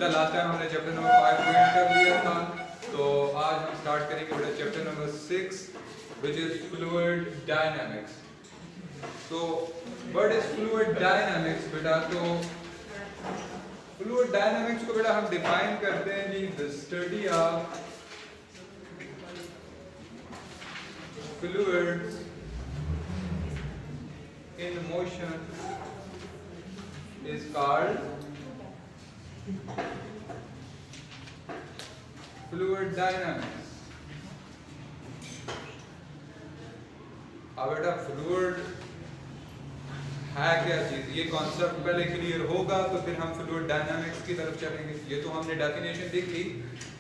बेटा last time हमने chapter number 5 को एंड कर लिया था, तो आज हम स्टार्ट करेंगे बेटा chapter number 6 which is fluid dynamics. तो what is fluid dynamics बेटा? तो fluid dynamics को बेटा हम डिफाइन करते हैं जी the study of fluids in motion is called fluid dynamics. अब बेटा फ्लूइड है क्या चीज, ये कॉन्सेप्ट पहले क्लियर होगा तो फिर हम फ्लूइड डायनामिक्स की तरफ चलेंगे। ये तो हमने डेफिनेशन देख ली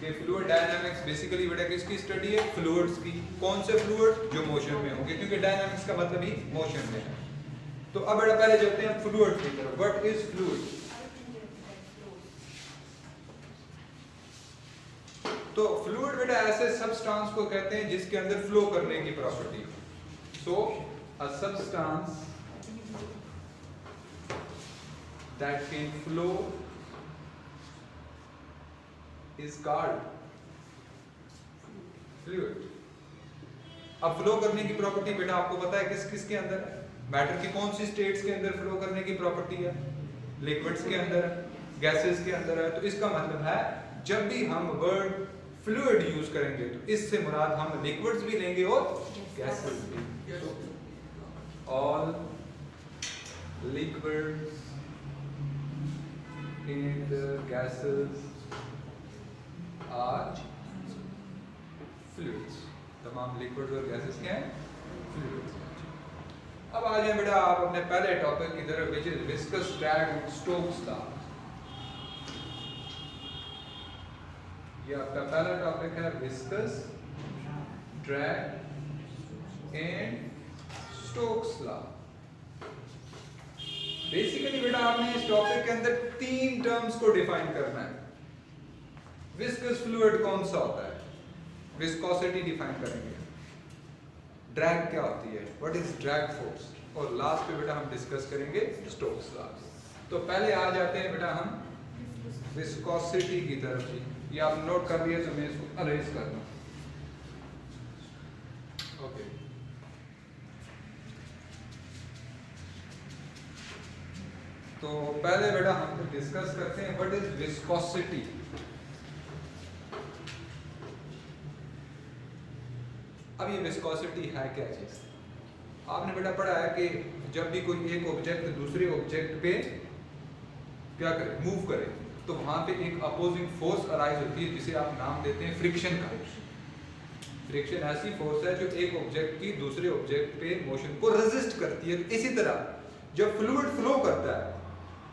कि फ्लूइड डायनामिक्स बेसिकली बेटा किसकी स्टडी है? फ्लूइड्स की। कौन से फ्लूइड? जो मोशन में होंगे, क्योंकि डायनामिक्स का मतलब ही मोशन में है। तो अब बेटा पहले चलते हैं फ्लूइड की तरफ। What is fluid? तो फ्लूइड बेटा ऐसे सब्सटेंस को कहते हैं जिसके अंदर फ्लो करने की प्रॉपर्टी हो। So, a substance that can flow is called fluid. अब फ्लो करने की प्रॉपर्टी बेटा आपको पता है किस किस के अंदर है? मैटर की कौन सी स्टेट्स के अंदर फ्लो करने की प्रॉपर्टी है? लिक्विड्स के अंदर है, गैसेस के अंदर है। तो इसका मतलब है जब भी हम वर्ड फ्लूइड यूज करेंगे तो इससे मुराद हम लिक्विड्स भी लेंगे और गैसेस भी। So, all liquids and gases are fluids. तमाम लिक्विड्स और गैसेस क्या हैं? फ्लूइड्स। अब आ जाए बेटा आप अपने पहले टॉपिक की तरफ, which is viscous drag and Stokes law. ये आपका पहला टॉपिक है viscous drag and Stokes law. Basically बेटा आपने इस टॉपिक के अंदर तीन टर्म्स को डिफाइन करना है। विस्कस फ्लूइड कौन सा होता है? विस्कोसिटी डिफाइन करेंगे। ड्रैग क्या होती है? What is drag force? और लास्ट पे बेटा हम डिस्कस करेंगे स्टोक्स लॉ। तो पहले आ जाते हैं बेटा हम विस्कोसिटी की तरफ। ये आप नोट कर लिए तो मैं इसको अरेंज कर दूं। ओके, तो पहले बेटा हम डिस्कस करते हैं व्हाट इज विस्कोसिटी। अब ये विस्कोसिटी है क्या चीज? आपने बेटा पढ़ा है कि जब भी कोई एक ऑब्जेक्ट दूसरे ऑब्जेक्ट पे क्या करे, मूव करे, तो वहां पे एक अपोजिंग फोर्स अराइज होती है जिसे आप नाम देते हैं फ्रिक्शन का। फ्रिक्शन ऐसी फोर्स है जो एक ऑब्जेक्ट की दूसरे ऑब्जेक्ट पे मोशन को रेजिस्ट करती है। इसी तरह जब फ्लूइड फ्लो करता है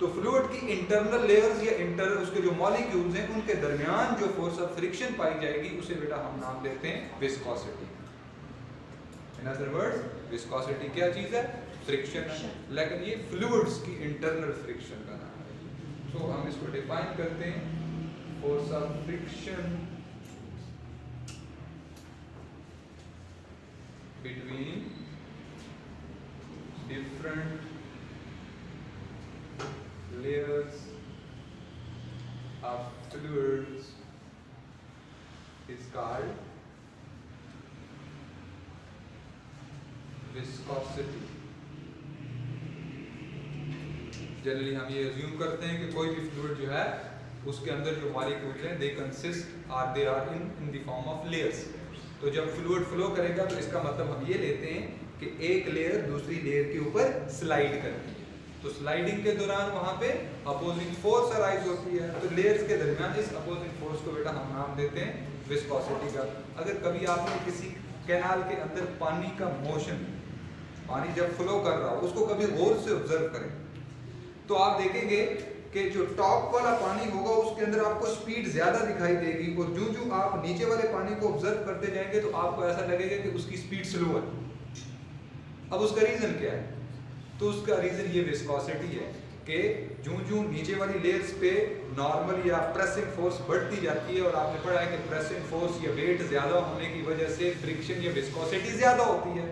तो फ्लूइड की इंटरनल लेयर्स या उसके जो मॉलिक्यूल्स हैं उनके दरमियान जो फोर्स ऑफ फ्रिक्शन पाई जाएगी उसे बेटा हम नाम देते हैं viscosity. In other words viscosity क्या चीज है? फ्रिक्शन है, लेकिन ये फ्लूइड्स की इंटरनल फ्रिक्शन का नाम है। तो हम इसको डिफाइन करते हैं force of friction between different layers of fluids is called viscosity. Generally हम ये अज्यूम करते हैं कि कोई भी फ्लूइड जो है उसके अंदर जो मॉलिक्यूल्स हैं they are in the form of layers. तो जब फ्लूइड फ्लो करेगा तो इसका मतलब हम ये लेते हैं कि एक लेयर दूसरी लेयर के ऊपर स्लाइड करती है। तो स्लाइडिंग के दौरान वहां पे अपोजिंग फोर्स अराइज होती है। तो लेयर्स के दरमियान इस अपोजिंग फोर्स को बेटा हम नाम देते हैं विस्कोसिटी का। अगर कभी आपने किसी कैनाल के अंदर पानी का मोशन, पानी जब फ्लो कर रहा हो उसको कभी गौर से ऑब्जर्व करें तो आप देखेंगे कि जो टॉप वाला पानी होगा उसके अंदर आपको स्पीड ज्यादा दिखाई देगी, और जो आप नीचे वाले पानी को ऑब्जर्व करते जाएंगे तो आपको ऐसा लगेगा कि उसकी स्पीड स्लो है। अब उसका रीजन क्या है? तो उसका रीजन ये विस्कोसिटी है कि जो नीचे वाली लेयर्स पे नॉर्मल या प्रेसिंग फोर्स बढ़ती जाती है, और आपने पढ़ा है कि प्रेसिंग फोर्स या वेट ज्यादा होने की वजह से फ्रिक्शन या विस्कोसिटी ज्यादा होती है।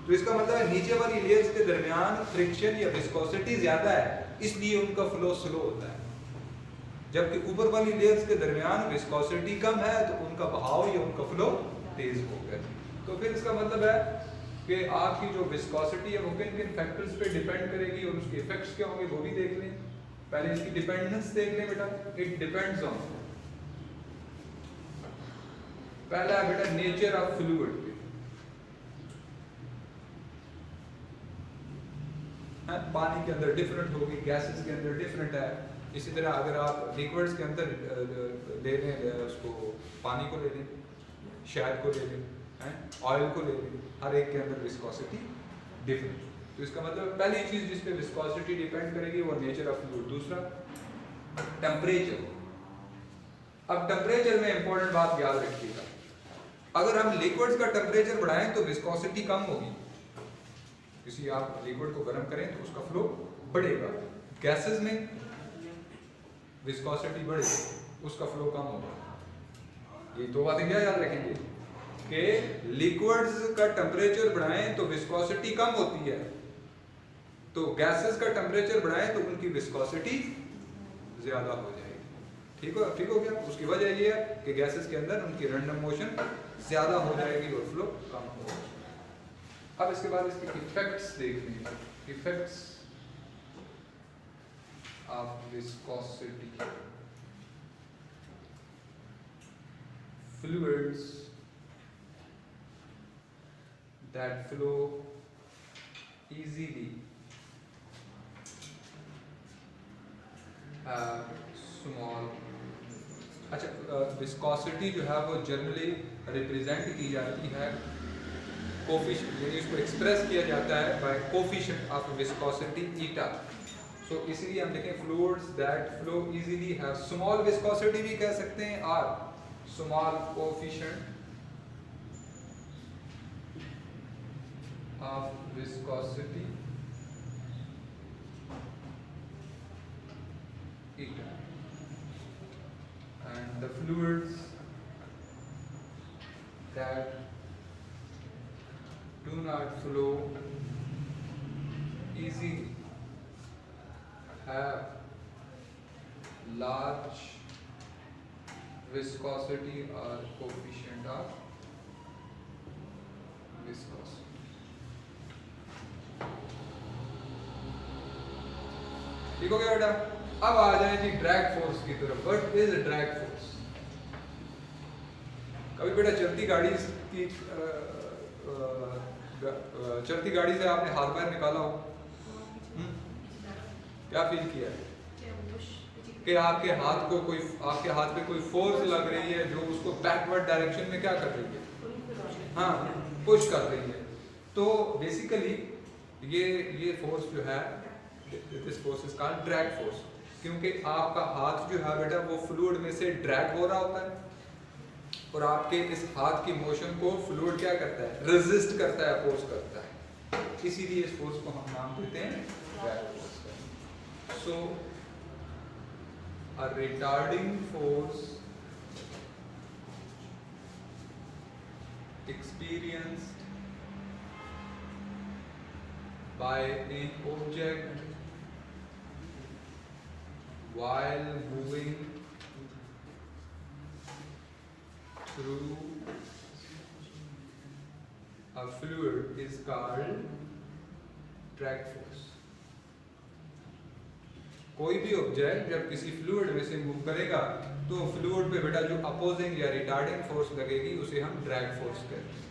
तो इसका मतलब है नीचे वाली लेयर्स के दरमियान फ्रिक्शन या विस्कोसिटी ज्यादा है, इसलिए उनका फ्लो स्लो होता है। जबकि ऊपर वाली लेयर्स के दरमियान विस्कोसिटी कम है तो उनका बहाव या उनका फ्लो तेज होगा। तो फिर इसका मतलब है कि आपकी जो विस्कोसिटी है वो किन किन फैक्टर्स पे डिपेंड करेगी और उसके इफेक्ट्स क्या होंगे वो भी देख लें। पहले इसकी डिपेंडेंस देख लें बेटा। इट डिपेंड्स ऑन, पहला है बेटा नेचर ऑफ फ्लूइड पे, पानी के अंदर डिफरेंट होगी, गैसेस के अंदर डिफरेंट है। इसी तरह अगर आप लिक्विड्स के अंदर ले लें, उसको पानी को ले लें, शहद को ले लें, ऑयल को ले लें, हर एक के अंदर विस्कोसिटी डिफरेंट। तो इसका मतलब पहली चीज जिस पे विस्कोसिटी डिपेंड करेगी वो नेचर ऑफ फ्लूइड। दूसरा टेम्परेचर। अब टेम्परेचर में इंपॉर्टेंट बात याद रखिएगा, अगर हम लिक्विड्स का टेम्परेचर बढ़ाएं तो विस्कोसिटी कम होगी। किसी आप लिक्विड को गर्म करें तो उसका फ्लो बढ़ेगा, गैसेस में विस्कोसिटी बढ़ेगी, उसका फ्लो कम होगा। ये दो बातें क्या याद रखेंगे कि लिक्विड्स का टेम्परेचर बढ़ाएं तो विस्कोसिटी कम होती है, तो गैसेस का टेम्परेचर बढ़ाएं तो उनकी विस्कोसिटी ज्यादा हो जाएगी। ठीक हो गया। उसकी वजह ये है कि गैसेस के अंदर उनकी रैंडम मोशन ज्यादा हो जाएगी और फ्लो कम होगा। अब इसके बाद इसके इफेक्ट्स देख लेंगे। Effects of viscosity, fluids that flow easily have small, अच्छा विस्कोसिटी जो है वो जनरली रिप्रेजेंट की जाती है कोफिशिएंट, यानी इसको एक्सप्रेस किया जाता है by coefficient of viscosity eta. So इसीलिए हम लिखें fluids that flow easily have small viscosity भी कह सकते हैं और small coefficient of viscosity eta, and the fluids that do not flow easily have large viscosity or coefficient of viscosity। ठीक हो गया बेटा। अब आ जाए जी ड्रैग फोर्स की तरफ। What is drag force? कभी बेटा चलती गाड़ी से आपने हाथ पैर निकाला हो, क्या फील किया कि आपके हाथ पे कोई फोर्स लग रही है जो उसको बैकवर्ड डायरेक्शन में क्या कर रही है, हाँ पुश कर रही है। तो बेसिकली ये फोर्स जो है, this force is called drag force, क्योंकि आपका हाथ जो है बेटा वो फ्लूइड में से ड्रैग हो रहा होता है और आपके इस हाथ की मोशन को फ्लूइड क्या करता है, रेजिस्ट करता है, अपोज करता है। इसीलिए इस फोर्स को हम नाम देते हैं drag force. So a retarding force experienced by an object while moving through a fluid is called drag force। कोई भी ऑब्जेक्ट जब किसी फ्लूइड में से मूव करेगा तो फ्लूइड पे बेटा जो अपोजिंग या रिटार्डिंग फोर्स लगेगी उसे हम ड्रैग फोर्स कहते हैं।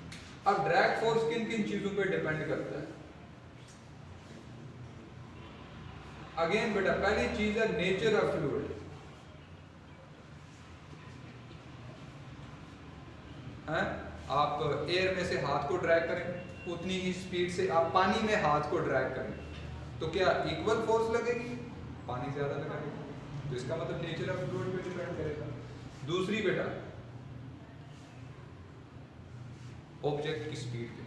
अब ड्रैग फोर्स किन किन चीजों पे डिपेंड करता है? अगेन बेटा पहली चीज है नेचर ऑफ फ्लूइड। आप एयर में से हाथ को ड्रैग करें उतनी ही स्पीड से आप पानी में हाथ को ड्रैग करें तो क्या इक्वल फोर्स लगेगी? पानी ज्यादा लगेगा, तो इसका मतलब नेचर ऑफ फ्लूइड पे डिपेंड करेगा। दूसरी बेटा ऑब्जेक्ट की स्पीड पे,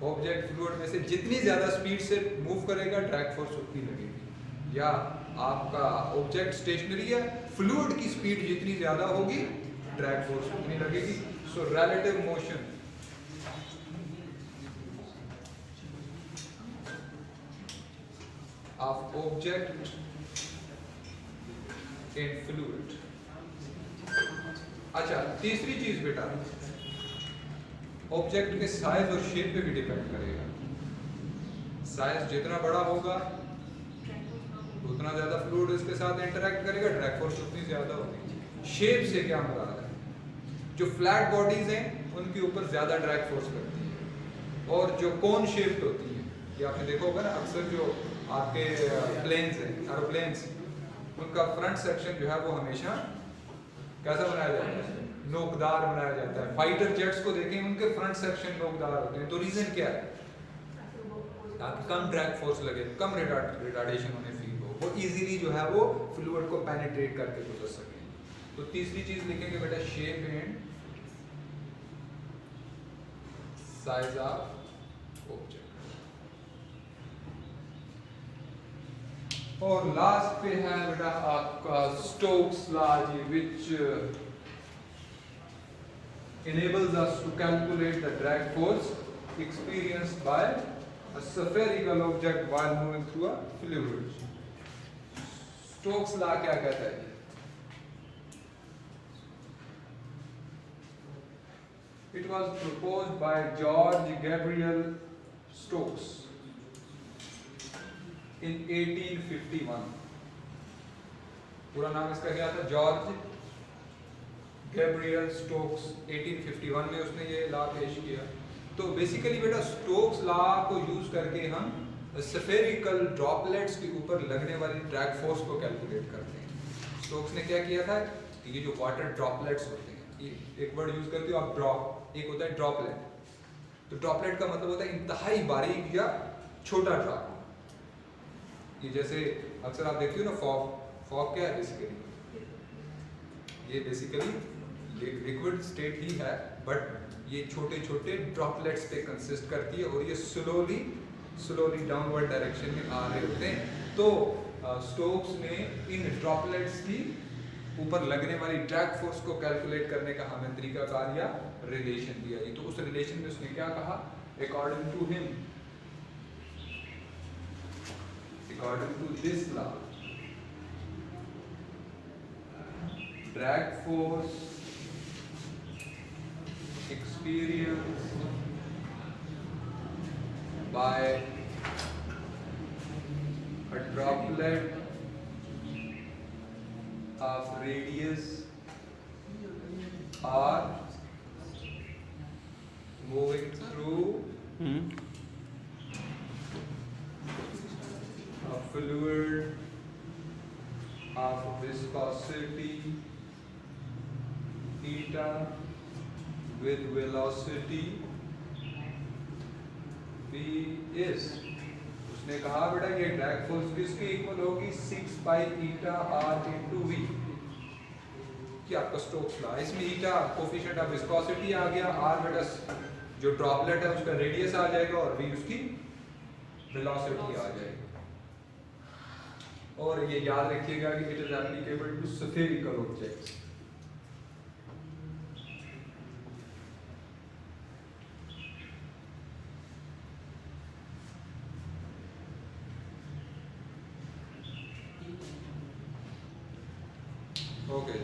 ऑब्जेक्ट फ्लूइड में से जितनी ज्यादा स्पीड से मूव करेगा ड्रैग फोर्स उतनी लगेगी। या आपका ऑब्जेक्ट स्टेशनरी है, फ्लूइड की स्पीड जितनी ज्यादा होगी ड्रैग फोर्स उतनी लगेगी। So relative motion of object in fluid. अच्छा, तीसरी चीज बेटा, ऑब्जेक्ट के साइज और शेप पे भी डिपेंड करेगा। साइज जितना बड़ा होगा उतना ज्यादा फ्लूइड इसके साथ इंटरेक्ट करेगा, ड्रैग फोर्स उतनी ज्यादा होगी। शेप से क्या मुराद है? जो फ्लैट बॉडीज हैं उनके ऊपर ज्यादा ड्रैग फोर्स लगती है, और जो कोन शेप्ड होती है, ये आपने देखा होगा ना, अक्सर जो आपके प्लेन्स हैं, एरोप्लेन्स, उनका फ्रंट सेक्शन जो है वो हमेशा कैसा बनाया जाता है? नोकदार बनाया जाता है। फाइटर जेट्स को देखें, उनके फ्रंट सेक्शन नोकदार होते हैं। तो रीजन क्या है? ताकि कम ड्रैग फोर्स लगे, कम रिटार्डेशन होने फील हो, वो इजीली जो है वो फ्लूइड को पेनिट्रेट करके गुजर सके। तो तीसरी चीज लिखेंगे बेटा, shape and size of object. और लास्ट पे है बेटा आपका Stokes law, which enables us to calculate the drag force experienced by a spherical object while moving through a fluid. Stokes law क्या कहता है? It was proposed by George Gabriel Stokes in 1851. पूरा नाम इसका क्या था? George Gabriel Stokes. 1851 में उसने ये लॉ पेश किया। तो बेसिकली बेटा स्टोक्स लॉ को यूज करके हम स्फेरिकल ड्रॉपलेट्स के ऊपर लगने वाली ड्रैग फोर्स को कैलकुलेट करते हैं। स्टोक्स ने क्या किया था कि ये जो वाटर ड्रॉपलेट्स होते हैं, ये एक वर्ड यूज करते हो आप, ड्रॉप, एक होता है ड्रॉपलेट। तो ड्रॉपलेट का मतलब होता है इंतहाई बारीक या छोटा ड्रॉप। ये जैसे अक्सर आप देखते हो ना, फॉग क्या है बेसिकली? ये बेसिकली लिक्विड स्टेट ही है, बट ये छोटे छोटे ड्रॉपलेट्स पे कंसिस्ट करती है, और ये स्लोली डाउनवर्ड डायरेक्शन में आ रहे होते हैं। तो स्टोक्स ने इन ड्रॉपलेट्स की ऊपर लगने वाली ड्रैग फोर्स को कैलकुलेट करने का हमें तरीकाकार या रिलेशन दिया। तो उस रिलेशन में उसने क्या कहा? According to him, according to this law, drag force experienced by a droplet of radius r moving through a fluid of viscosity theta with velocity v is, उसने कहा बेटा ये ड्रैग फोर्स किसके इक्वल होगी? 6 पाई ईटा r into v, कि आपका Stokes law. इसमें ईटा coefficient of viscosity आ गया, r बेटा जो ड्रॉपलेट है उसका रेडियस आ जाएगा, और v उसकी वेलोसिटी आ जाएगी। और ये याद रखिएगा कि it is applicable to spherical objects. Okay,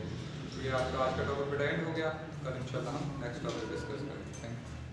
ये आपका आज का टॉपिक बेटा एंड हो गया। कल इंशाल्लाह हम नेक्स्ट टॉपिक डिस्कस करेंगे। Thank you.